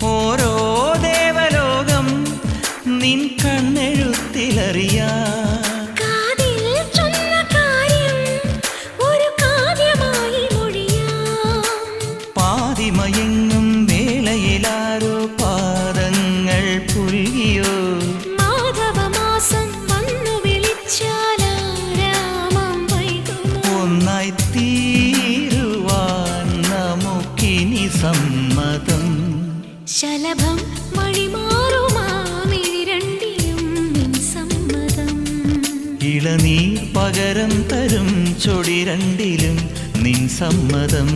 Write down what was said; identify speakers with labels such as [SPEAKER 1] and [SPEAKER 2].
[SPEAKER 1] ഓരോ ദേവലോകം നിൻ കണ്ണെഴുത്തിലറിയാ പാതിമയങ്ങും വേളയിലാരോ പാദങ്ങൾ പുൽകിയോ
[SPEAKER 2] മാധവമാസം വന്നു വിളിച്ചാലാരാമം വൈകുമോ
[SPEAKER 1] ഒന്നായി തീരുവാൻ നമുക്കിനി സമ്മതം
[SPEAKER 2] ശലഭം വഴിമാറുമാമിരണ്ടിലും നിൻ സമ്മതം
[SPEAKER 1] ഇളനീർ പകരം തരും ചൊടി രണ്ടിലും നിൻ സമ്മതം